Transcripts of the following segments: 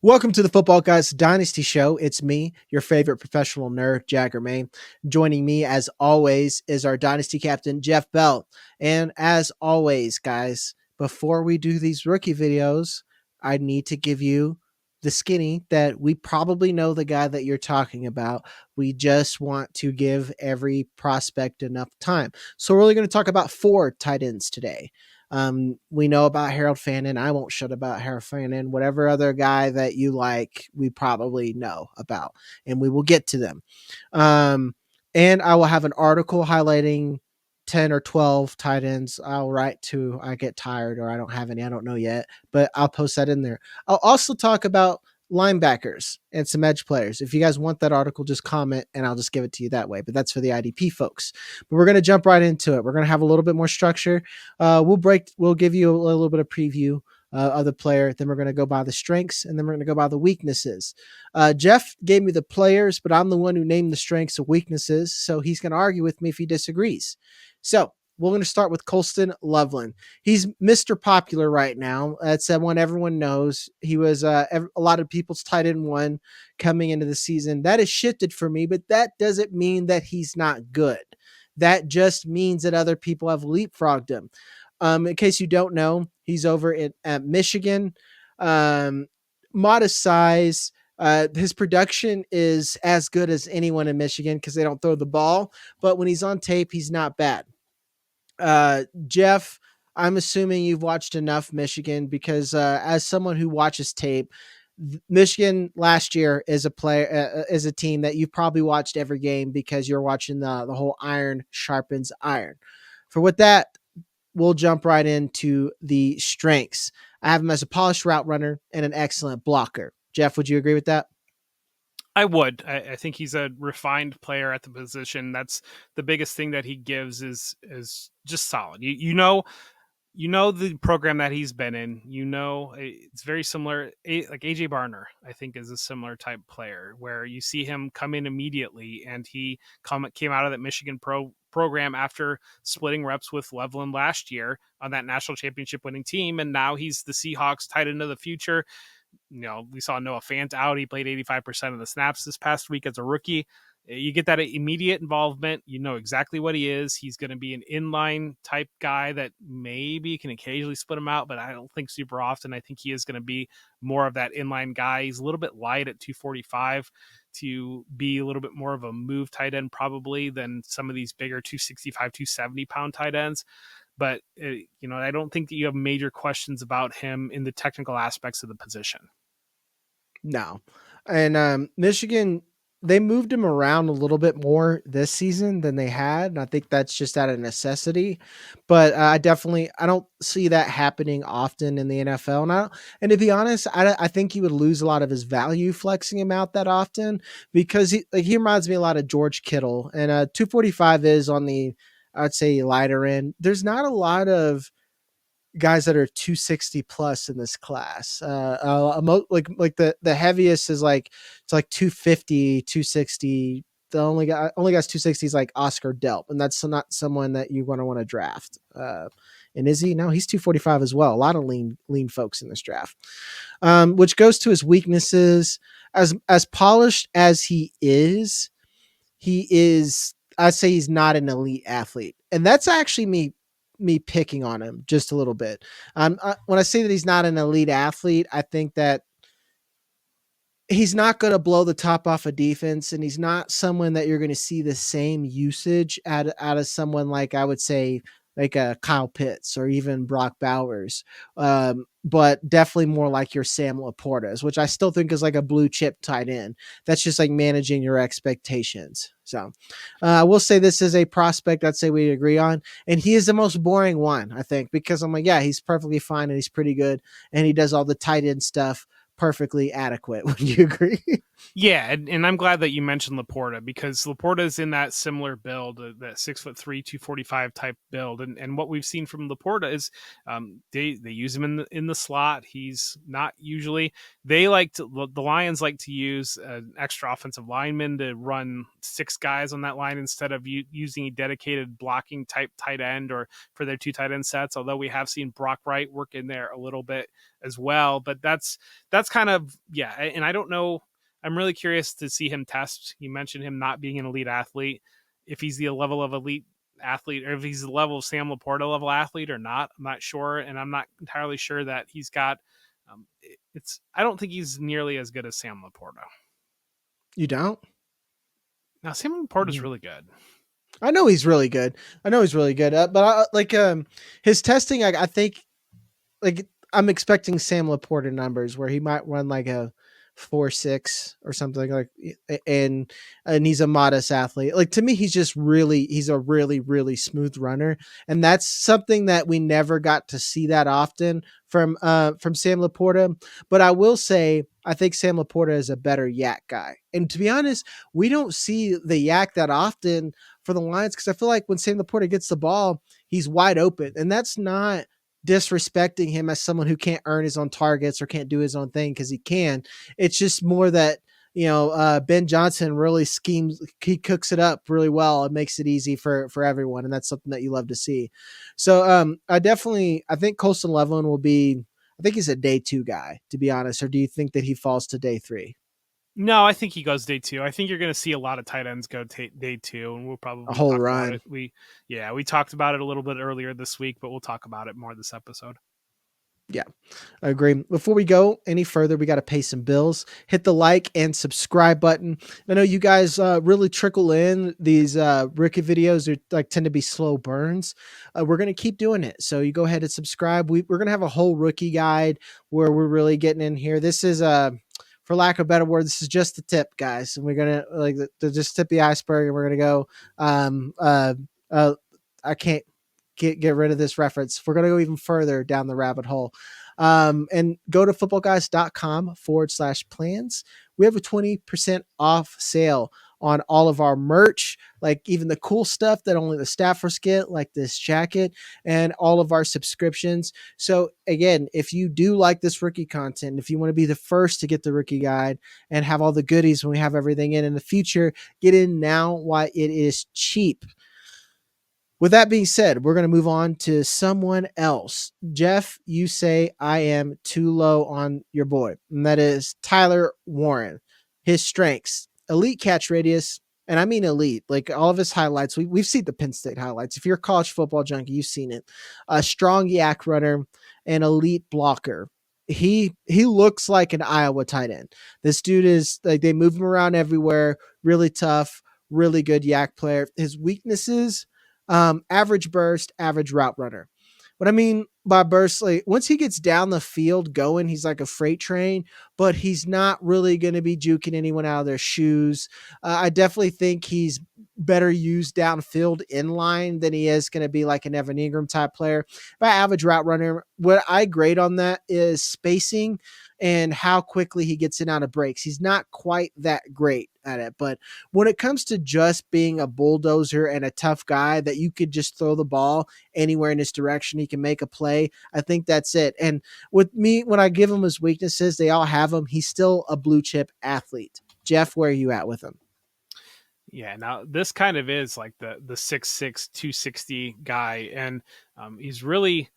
Welcome to the Football Guys Dynasty Show. It's me, your favorite professional nerd, Jagger May. Joining me, as always, is our Dynasty captain, Jeff Bell. And as always, guys, before we do these rookie videos, I need to give you the skinny that we probably know the guy that you're talking about. We just want to give every prospect enough time. So we're only going to talk about 4 tight ends today. We know about Harold Fannin. I won't shut about Harold Fannin. Whatever other guy that you like, we probably know about, and we will get to them. And I will have an article highlighting 10 or 12 tight ends. I'll write to I get tired or I don't have any. I don't know yet, but I'll post that in there. I'll also talk about linebackers and some edge players. If you guys want that article, just comment and I'll just give it to you that way. But that's for the IDP folks. But we're going to jump right into it. We're going to have a little bit more structure. We'll give you a little bit of preview of the player. Then we're going to go by the strengths, and then we're going to go by the weaknesses. Jeff gave me the players, but I'm the one who named the strengths and weaknesses, so he's going to argue with me if he disagrees. So we're going to start with Colston Loveland. He's Mr. Popular right now. That's someone everyone knows. He was a lot of people's tight end one coming into the season. That has shifted for me, but that doesn't mean that he's not good. That just means that other people have leapfrogged him. In case you don't know, he's over at Michigan. Modest size. His production is as good as anyone in Michigan because they don't throw the ball. But when he's on tape, he's not bad. Jeff, I'm assuming you've watched enough Michigan because as someone who watches tape, Michigan last year is a team that you've probably watched every game because you're watching the whole iron sharpens iron. For with that, we'll jump right into the strengths. I have him as a polished route runner and an excellent blocker. Jeff, would you agree with that? I would. I think he's a refined player at the position. That's the biggest thing that he gives is just solid. You know the program that he's been in. You know it's very similar. Like AJ Barner, I think, is a similar type player where you see him come in immediately, and he came out of that Michigan program after splitting reps with Loveland last year on that national championship winning team, and now he's the Seahawks tight end of the future. We saw Noah Fant out. He played 85% of the snaps this past week as a rookie. You get that immediate involvement. You know exactly what he is. He's going to be an inline type guy that maybe can occasionally split him out, but I don't think super often. I think he is going to be more of that inline guy. He's a little bit light at 245 to be a little bit more of a move tight end probably than some of these bigger 265, 270 pound tight ends. But, I don't think that you have major questions about him in the technical aspects of the position. No. And Michigan, they moved him around a little bit more this season than they had. And I think that's just out of necessity. But I don't see that happening often in the NFL. And to be honest, I think he would lose a lot of his value flexing him out that often because he reminds me a lot of George Kittle. And 245 is on the, I'd say, lighter end. There's not a lot of guys that are 260 plus in this class. Like the heaviest is it's like 250, 260. The only guy's 260 is like Oscar Delp, and that's not someone that you want to draft. And is he? No, he's 245 as well. A lot of lean folks in this draft. Which goes to his weaknesses. As polished as he is, I'd say he's not an elite athlete. And that's actually me picking on him just a little bit. When I say that he's not an elite athlete, I think that he's not going to blow the top off a defense, and he's not someone that you're going to see the same usage out of someone like, I would say, like a Kyle Pitts or even Brock Bowers, but definitely more like your Sam Laportas, which I still think is like a blue chip tight end. That's just like managing your expectations. So I will say this is a prospect I'd say we agree on, and he is the most boring one, I think, because I'm like, yeah, he's perfectly fine and he's pretty good, and he does all the tight end stuff perfectly adequate. Would you agree? Yeah, and I'm glad that you mentioned Laporta because Laporta is in that similar build, that 6'3", 245 type build, and what we've seen from Laporta is they use him in the slot. He's not usually the Lions like to use an extra offensive lineman to run six guys on that line instead of using a dedicated blocking type tight end or for their two tight end sets. Although we have seen Brock Wright work in there a little bit as well, but that's kind of yeah, and I don't know. I'm really curious to see him test. You mentioned him not being an elite athlete. If he's the level of elite athlete, or if he's the level of Sam Laporta level athlete or not, I'm not sure, and I'm not entirely sure that he's got. It's. I don't think he's nearly as good as Sam Laporta. You don't? Now Sam Laporta is Mm. really good. I know he's really good. I know he's really good. But his testing, I think like I'm expecting Sam Laporta numbers where he might run like a 4.6 or something like, and he's a modest athlete. Like to me, he's a really smooth runner, and that's something that we never got to see that often from Sam Laporta. But I will say I think Sam Laporta is a better yak guy, and to be honest, we don't see the yak that often for the Lions because I feel like when Sam Laporta gets the ball, he's wide open, and that's not disrespecting him as someone who can't earn his own targets or can't do his own thing because he can. It's just more that Ben Johnson really schemes. He cooks it up really well. It makes it easy for everyone, and that's something that you love to see. So I think Colston Loveland will be. I think he's a day 2 guy, to be honest. Or do you think that he falls to day 3? No, I think he goes day 2. I think you're going to see a lot of tight ends go day 2, and we'll A probably whole talk about run. it. We talked about it a little bit earlier this week, but we'll talk about it more this episode. Yeah. I agree. Before we go any further, we got to pay some bills. Hit the like and subscribe button. I know you guys really trickle in these rookie videos. Are like tend to be slow burns. We're gonna keep doing it. So you go ahead and subscribe. We're gonna have a whole rookie guide where we're really getting in here. This is for lack of a better word, this is just the tip, guys. And we're gonna just tip the iceberg, and we're gonna go. Um, uh, uh, I can't get rid of this reference. We're going to go even further down the rabbit hole. And go to footballguys.com/plans. We have a 20% off sale on all of our merch, like even the cool stuff that only the staffers get, like this jacket, and all of our subscriptions. So, again, if you do like this rookie content, if you want to be the first to get the rookie guide and have all the goodies when we have everything in the future, get in now while it is cheap. With that being said, we're going to move on to someone else. Jeff, you say I am too low on your boy, and that is Tyler Warren. His strengths: elite catch radius, and I mean elite. Like all of his highlights, we've seen the Penn State highlights. If you're a college football junkie, you've seen it. A strong yak runner, an elite blocker. He looks like an Iowa tight end. This dude is like they move him around everywhere. Really tough, really good yak player. His weaknesses: average burst, average route runner. What I mean by burst, like once he gets down the field going, he's like a freight train, but he's not really going to be juking anyone out of their shoes. I definitely think he's better used downfield in line than he is going to be like an Evan Ingram type player. By average route runner, what I grade on that is spacing and how quickly he gets in out of breaks. He's not quite that great at it, but when it comes to just being a bulldozer and a tough guy that you could just throw the ball anywhere in his direction, he can make a play. I think that's it. And with me, when I give him his weaknesses, they all have them. He's still a blue chip athlete. Jeff, where are you at with him? Yeah, now this kind of is like the 6'6", 260 guy, and he's really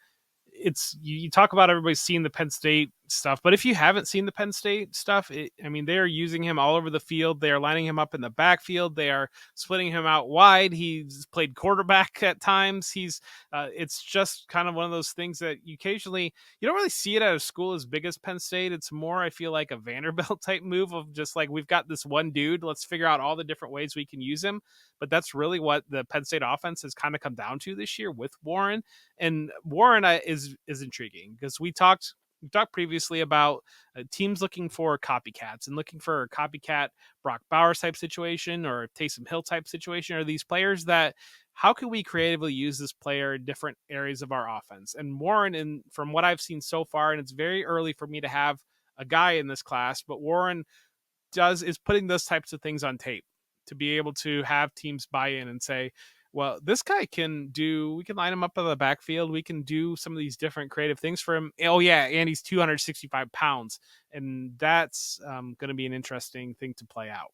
you talk about everybody seeing the Penn State stuff, but if you haven't seen the Penn State stuff, I mean, they are using him all over the field. They are lining him up in the backfield. They are splitting him out wide. He's played quarterback at times. It's just kind of one of those things that you don't really see it at a school as big as Penn State. It's more, I feel like, a Vanderbilt type move of just like, we've got this one dude. Let's figure out all the different ways we can use him. But that's really what the Penn State offense has kind of come down to this year with Warren. And Warren is intriguing because we talked previously about teams looking for copycats and looking for a copycat Brock Bowers type situation or Taysom Hill type situation, or these players that how can we creatively use this player in different areas of our offense. And Warren, and from what I've seen so far, and it's very early for me to have a guy in this class, but Warren does is putting those types of things on tape to be able to have teams buy in and say, well, this guy can do, we can line him up in the backfield. We can do some of these different creative things for him. Oh, yeah. And he's 265 pounds. And that's going to be an interesting thing to play out.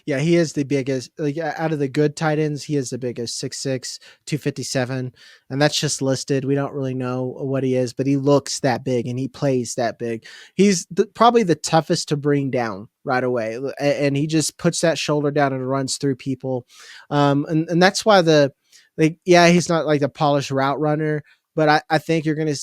Yeah, he is the biggest. Like out of the good tight ends, he is the biggest. 6'6", 257, and that's just listed. We don't really know what he is, but he looks that big and he plays that big. He's probably the toughest to bring down right away, and he just puts that shoulder down and runs through people. And that's why yeah, he's not like the polished route runner, but I think you're gonna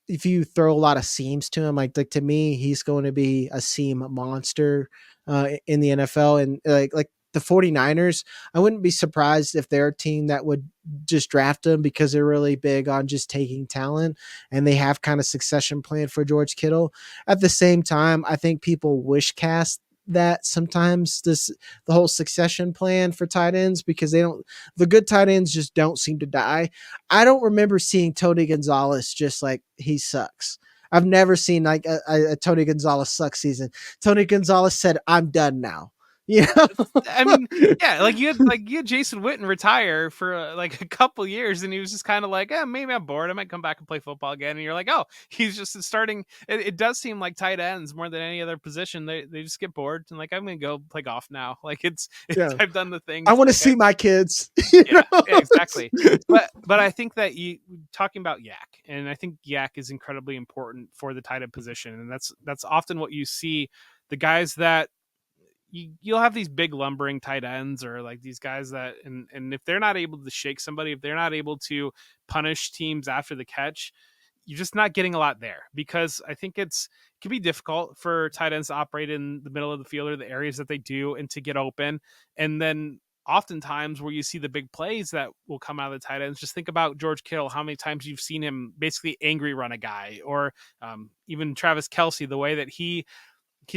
if you throw a lot of seams to him, like to me, he's going to be a seam monster in the NFL. And like the 49ers, I wouldn't be surprised if they're a team that would just draft him because they're really big on just taking talent and they have kind of succession plan for George Kittle. At the same time, I think people wish cast that sometimes the whole succession plan for tight ends because the good tight ends just don't seem to die. I don't remember seeing Tony Gonzalez just like he sucks. I've never seen like a Tony Gonzalez suck season. Tony Gonzalez said, "I'm done now." You know? I mean, yeah, like you had Jason Witten retire for like a couple years, and he was just kind of like, maybe I'm bored. I might come back and play football again. And you're like, oh, he's just starting. It does seem like tight ends more than any other position. They just get bored and like I'm gonna go play golf now. Like it's Yeah. I've done the I things. want to Like see my kids. You yeah, know? yeah, exactly. But I think that you talking about yak, and I think yak is incredibly important for the tight end position, and that's often what you see. The guys that you'll have these big lumbering tight ends or like these guys that and if they're not able to shake somebody, if they're not able to punish teams after the catch, you're just not getting a lot there because I think it can be difficult for tight ends to operate in the middle of the field or the areas that they do and to get open. And then oftentimes where you see the big plays that will come out of the tight ends, just think about George Kittle, how many times you've seen him basically angry run a guy, or even Travis Kelce, the way that he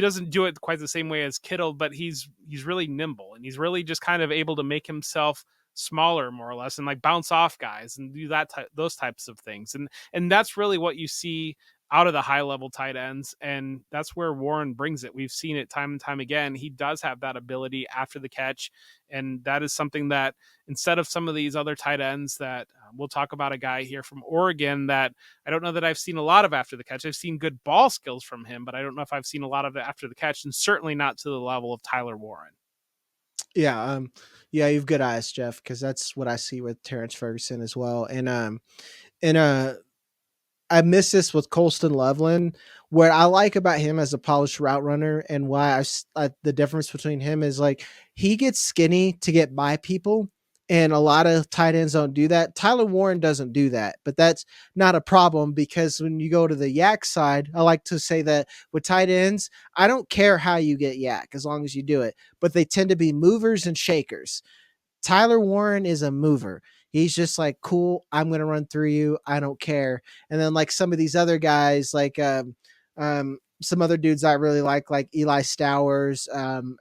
doesn't do it quite the same way as Kittle, but he's really nimble and he's really just kind of able to make himself smaller more or less and like bounce off guys and do those types of things. And that's really what you see out of the high level tight ends. And that's where Warren brings it. We've seen it time and time again. He does have that ability after the catch. And that is something that instead of some of these other tight ends that we'll talk about a guy here from Oregon that I don't know that I've seen a lot of after the catch. I've seen good ball skills from him, but I don't know if I've seen a lot of it after the catch, and certainly not to the level of Tyler Warren. Yeah, yeah, you've good eyes, Jeff, because that's what I see with Terrance Ferguson as well. And I miss this with Colston Loveland. What I like about him as a polished route runner and why the difference between him is like he gets skinny to get by people, and a lot of tight ends don't do that. Tyler Warren doesn't do that, but that's not a problem because when you go to the yak side, I like to say that with tight ends, I don't care how you get yak as long as you do it, but they tend to be movers and shakers. Tyler Warren is a mover. He's just like, cool, I'm going to run through you. I don't care. And then like some of these other guys, like some other dudes I really like Eli Stowers,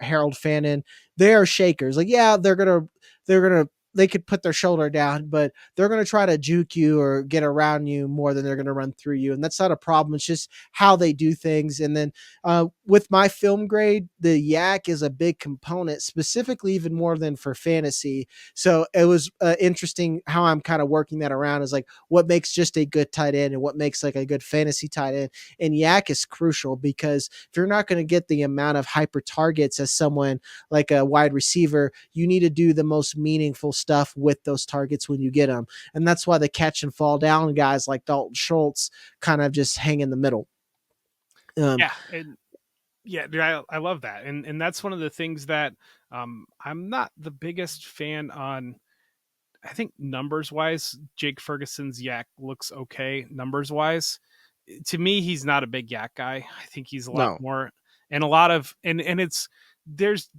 Harold Fannin, they are shakers. Like, yeah, they could put their shoulder down, but they're going to try to juke you or get around you more than they're going to run through you. And that's not a problem. It's just how they do things. And then with my film grade, the yak is a big component, specifically even more than for fantasy. So it was interesting how I'm kind of working that around is like what makes just a good tight end and what makes like a good fantasy tight end. And yak is crucial because if you're not going to get the amount of hyper targets as someone like a wide receiver, you need to do the most meaningful stuff with those targets when you get them. And that's why the catch and fall down guys like Dalton Schultz kind of just hang in the middle. Yeah. Yeah, dude, I love that. And that's one of the things that I'm not the biggest fan on. I think numbers wise, Jake Ferguson's yak looks okay numbers wise. To me, he's not a big yak guy. I think he's a lot No. more and a lot of and there's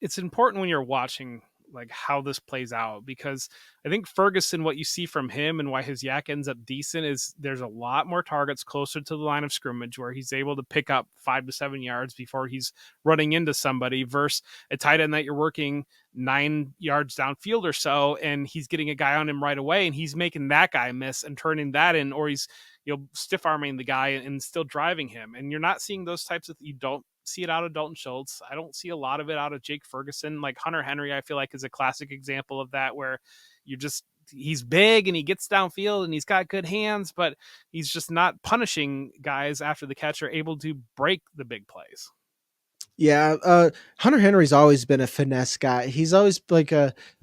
it's important when you're watching like how this plays out because I think Ferguson, what you see from him and why his yak ends up decent is there's a lot more targets closer to the line of scrimmage where he's able to pick up 5 to 7 yards before he's running into somebody versus a tight end that you're working 9 yards downfield or so and he's getting a guy on him right away and he's making that guy miss and turning that in, or he's stiff arming the guy and still driving him. And you're not seeing those types of, you don't see it out of Dalton Schultz. I don't see a lot of it out of Jake Ferguson. Like Hunter Henry, I feel like is a classic example of that, where you just he's big and he gets downfield and he's got good hands, but he's just not punishing guys after the catch or able to break the big plays. Yeah, Hunter Henry's always been a finesse guy. He's always like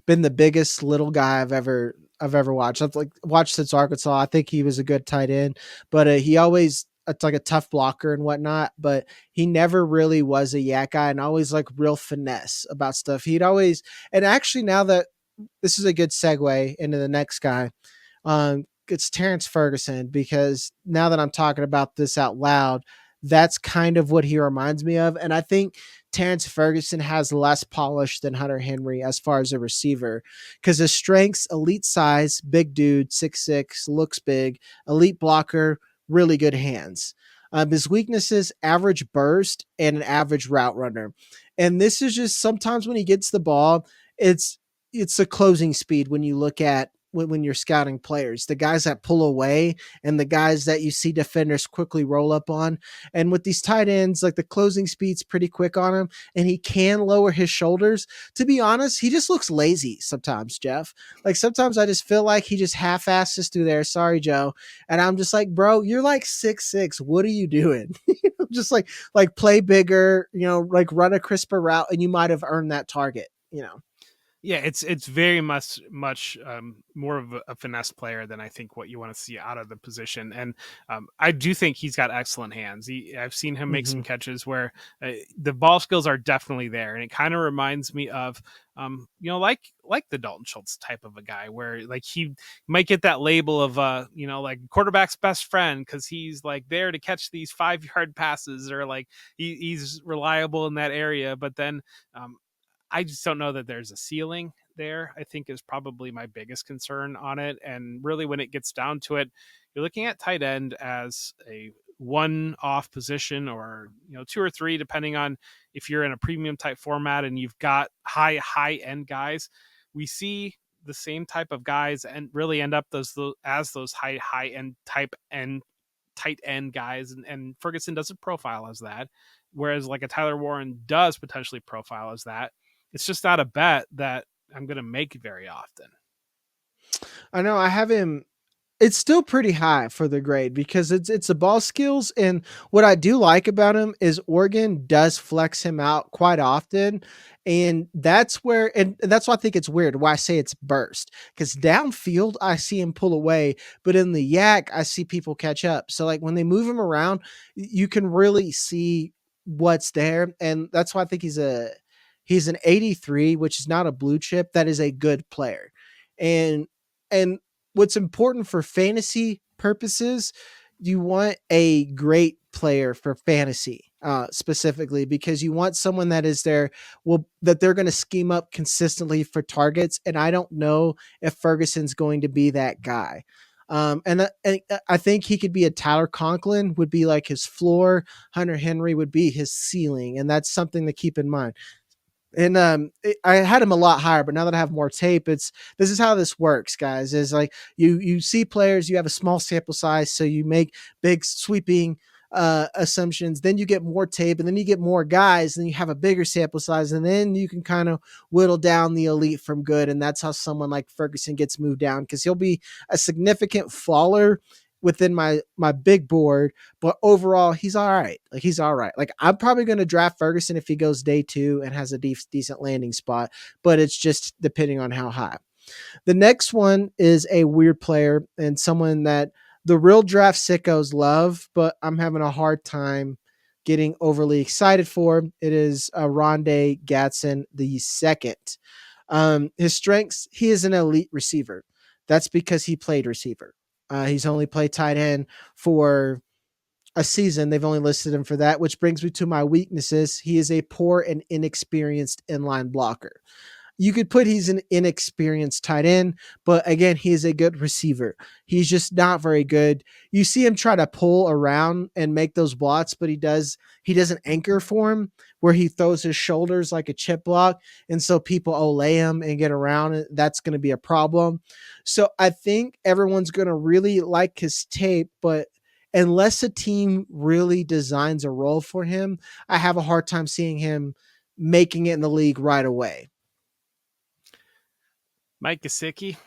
been the biggest little guy I've ever watched. I've like watched since Arkansas. I think he was a good tight end, but he always it's like a tough blocker and whatnot. But he never really was a yak guy, and always like real finesse about stuff. He'd always and actually now that this is a good segue into the next guy. It's Terrance Ferguson because now that I'm talking about this out loud, that's kind of what he reminds me of. And I think Terrance Ferguson has less polish than Hunter Henry as far as a receiver because his strengths, elite size, big dude, 6'6", looks big, elite blocker, really good hands. His weaknesses, average burst and an average route runner. And this is just sometimes when he gets the ball, it's it's the closing speed when you look at when you're scouting players, the guys that pull away and the guys that you see defenders quickly roll up on. And with these tight ends, like the closing speed's pretty quick on him and he can lower his shoulders. To be honest, he just looks lazy sometimes, Jeff. Like sometimes I just feel like he just half-asses through there. Sorry, Joe. And I'm just like, bro, you're like 6'6". What are you doing? Just like play bigger, like run a crisper route and you might have earned that target. Yeah, it's very much more of a finesse player than I think what you want to see out of the position, and I do think he's got excellent hands. I've seen him make Mm-hmm. some catches where the ball skills are definitely there, and it kind of reminds me of like the Dalton Schultz type of a guy, where like he might get that label of like quarterback's best friend because he's like there to catch these 5-yard passes, or like he's reliable in that area, but then I just don't know that there's a ceiling there, I think is probably my biggest concern on it. And really, when it gets down to it, you're looking at tight end as a one off position, or, two or three, depending on if you're in a premium type format and you've got high end guys. We see the same type of guys and really end up as those high end type and tight end guys, and Ferguson doesn't profile as that, whereas like a Tyler Warren does potentially profile as that. It's just not a bet that I'm going to make very often. I know I have him. It's still pretty high for the grade because it's the ball skills, and what I do like about him is Oregon does flex him out quite often, and that's why I think it's weird why I say it's burst, because downfield I see him pull away, but in the yak I see people catch up. So like when they move him around, you can really see what's there, and that's why I think he's an 83, which is not a blue chip. That is a good player, and and what's important for fantasy purposes, you want a great player for fantasy, specifically because you want someone that is there, well, that they're going to scheme up consistently for targets. And I don't know if Ferguson's going to be that guy. And I think he could be a Tyler Conklin would be like his floor. Hunter Henry would be his ceiling. And that's something to keep in mind. And I had him a lot higher, but now that I have more tape, this is how this works, guys. Is like you see players, you have a small sample size, so you make big sweeping assumptions. Then you get more tape, and then you get more guys, and then you have a bigger sample size, and then you can kind of whittle down the elite from good. And that's how someone like Ferguson gets moved down, because he'll be a significant faller within my big board, but overall he's all right. Like he's all right. Like I'm probably going to draft Ferguson if he goes day 2 and has a decent landing spot, but it's just depending on how high. The next one is a weird player and someone that the real draft sickos love, but I'm having a hard time getting overly excited for. It is Oronde Gadsden II. His strengths, he is an elite receiver. That's because he played receiver. He's only played tight end for a season. They've only listed him for that, which brings me to my weaknesses. He is a poor and inexperienced inline blocker. You could put he's an inexperienced tight end, but again, he is a good receiver. He's just not very good. You see him try to pull around and make those blocks, but he doesn't anchor for him where he throws his shoulders like a chip block. And so people olay him and get around. That's going to be a problem. So I think everyone's going to really like his tape, but unless a team really designs a role for him, I have a hard time seeing him making it in the league right away. Mike Gesicki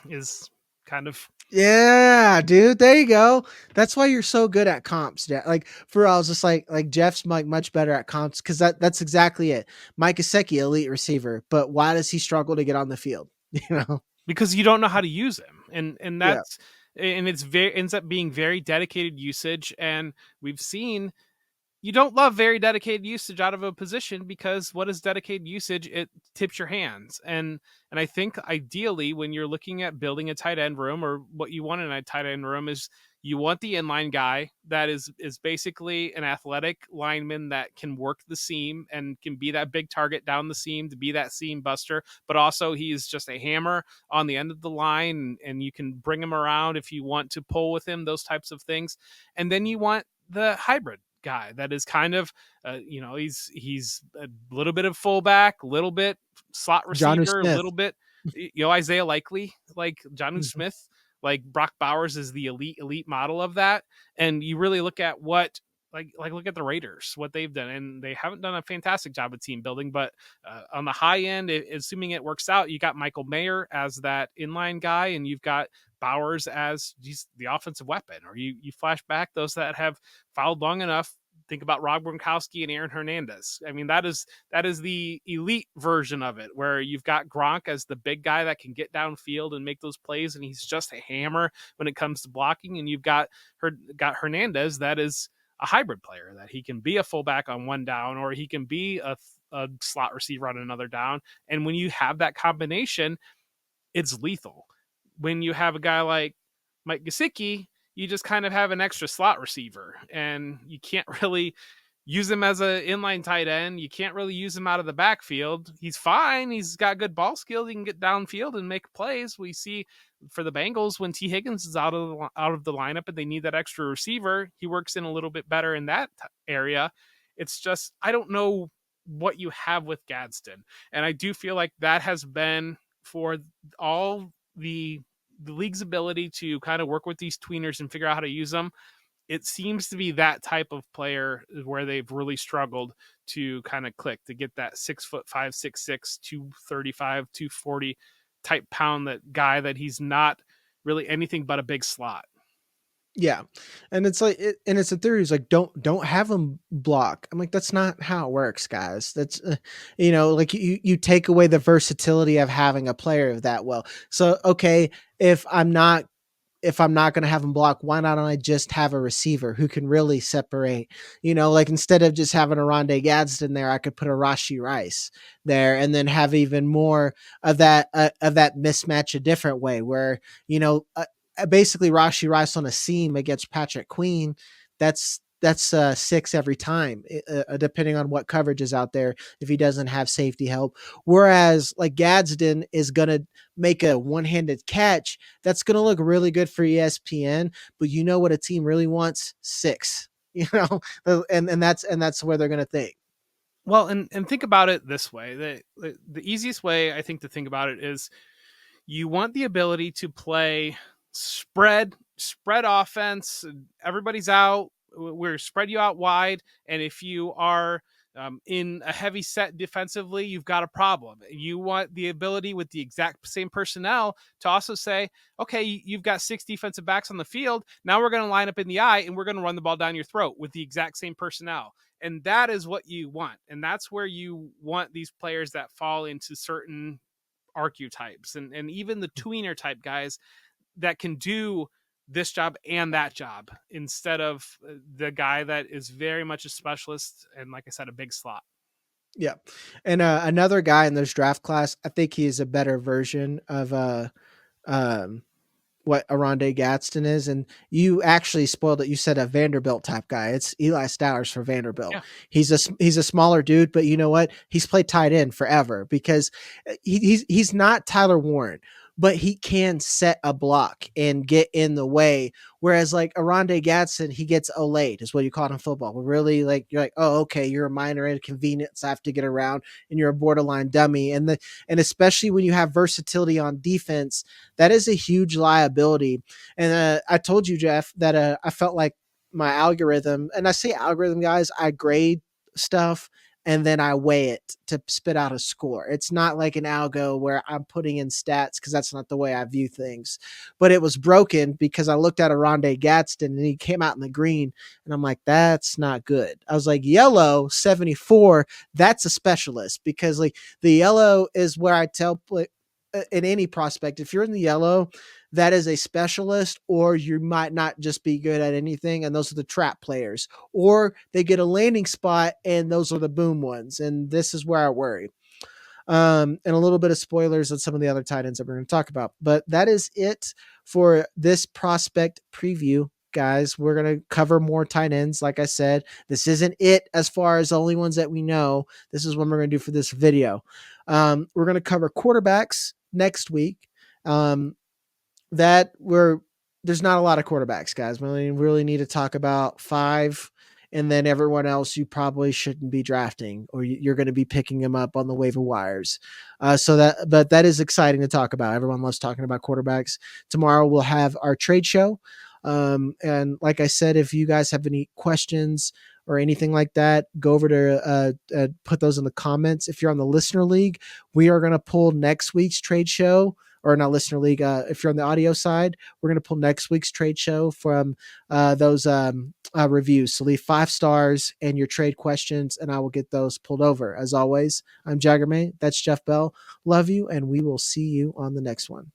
is kind of Yeah, dude. There you go. That's why you're so good at comps. Yeah. Like for real, I was just like Jeff's much better at comps because that's exactly it. Mike Gesicki, elite receiver, but why does he struggle to get on the field? You know? because you don't know how to use him, and Yeah. that's and it's very ends up being very dedicated usage, and we've seen you don't love very dedicated usage out of a position because what is dedicated usage? It tips your hands. And I think ideally when you're looking at building a tight end room, or what you want in a tight end room is you want the inline guy that is basically an athletic lineman that can work the seam and can be that big target down the seam to be that seam buster, but also he's just a hammer on the end of the line, and you can bring him around if you want to pull with him, those types of things. And then you want the hybrid guy that is kind of he's a little bit of fullback, little bit slot Johnu receiver, a Smith. little bit Isaiah Likely, like Jonnu Mhm. Smith, like Brock Bowers is the elite model of that. And you really look at what look at the Raiders, what they've done, and they haven't done a fantastic job of team building. But on the high end, assuming it works out, you got Michael Mayer as that inline guy, and you've got Bowers as the offensive weapon. Or you flash back those that have fouled long enough. Think about Rob Gronkowski and Aaron Hernandez. I mean, that is the elite version of it, where you've got Gronk as the big guy that can get downfield and make those plays, and he's just a hammer when it comes to blocking. And you've got Hernandez that is a hybrid player, that he can be a fullback on one down, or he can be a slot receiver on another down. And when you have that combination, it's lethal. When you have a guy like Mike Gesicki, you just kind of have an extra slot receiver, and you can't really use him as an inline tight end. You can't really use him out of the backfield. He's fine. He's got good ball skills. He can get downfield and make plays. We see for the Bengals when T. Higgins is out of the lineup and they need that extra receiver, he works in a little bit better in that area. It's just I don't know what you have with Gadsden, and I do feel like that has been for all the league's ability to kind of work with these tweeners and figure out how to use them. It seems to be that type of player where they've really struggled to kind of click, to get that 6'5", 6'6", 235, 240 type pound, that guy that he's not really anything but a big slot. Yeah. And it's like and it's a theory is like don't have them block. I'm like that's not how it works, guys. That's like you take away the versatility of having a player of that well. So okay, if I'm not going to have him block, why not I just have a receiver who can really separate? Like instead of just having a Oronde Gadsden there, I could put a Rashee Rice there, and then have even more of that mismatch a different way, where basically Rashee Rice on a seam against Patrick Queen. That's 6 every time, depending on what coverage is out there. If he doesn't have safety help, whereas like Gadsden is gonna make a one-handed catch, that's gonna look really good for ESPN. But you know what a team really wants? 6. And that's where they're gonna think. Well, and think about it this way. The easiest way I think to think about it is you want the ability to play spread offense. Everybody's out. We're spread you out wide, and if you are in a heavy set defensively, you've got a problem. You want the ability with the exact same personnel to also say, okay, you've got 6 defensive backs on the field. Now we're going to line up in the eye and we're going to run the ball down your throat with the exact same personnel. And that is what you want. And that's where you want these players that fall into certain archetypes, and even the tweener type guys that can do this job and that job, instead of the guy that is very much a specialist and, like I said, a big slot. Yeah. And another guy in this draft class, I think he is a better version of um what Oronde Gadsden is. And you actually spoiled it. You said a Vanderbilt type guy. It's Eli Stowers for Vanderbilt. Yeah. He's a smaller dude, but you know what? He's played tight end forever because he's not Tyler Warren, but he can set a block and get in the way. Whereas like Oronde Gadsden, he gets Olayed, is what you call it in football. Really, like you're like, oh, okay, you're a minor inconvenience. I have to get around, and you're a borderline dummy. And especially when you have versatility on defense, that is a huge liability. And I told you, Jeff, that I felt like my algorithm, and I say algorithm, guys, I grade stuff and then I weigh it to spit out a score. It's not like an algo where I'm putting in stats because that's not the way I view things. But it was broken because I looked at Oronde Gadsden and he came out in the green, and I'm like, that's not good. I was like, yellow 74, that's a specialist, because like the yellow is where I tell in any prospect, if you're in the yellow, that is a specialist, or you might not just be good at anything. And those are the trap players, or they get a landing spot, and those are the boom ones. And this is where I worry. And a little bit of spoilers on some of the other tight ends that we're going to talk about. But that is it for this prospect preview, guys. We're going to cover more tight ends. Like I said, this isn't it as far as the only ones that we know. This is what we're going to do for this video. We're going to cover quarterbacks next week. That we're There's not a lot of quarterbacks, guys. We really need to talk about 5, and then everyone else you probably shouldn't be drafting, or you're going to be picking them up on the waiver wires. But that is exciting to talk about. Everyone loves talking about quarterbacks. Tomorrow we'll have our trade show. And like I said, if you guys have any questions or anything like that, go over to put those in the comments. If you're on the listener league, we are going to pull next week's trade show, or not listener league. If you're on the audio side, we're going to pull next week's trade show from those reviews. So leave 5 stars and your trade questions, and I will get those pulled over. As always, I'm Jagger May. That's Jeff Bell. Love you, and we will see you on the next one.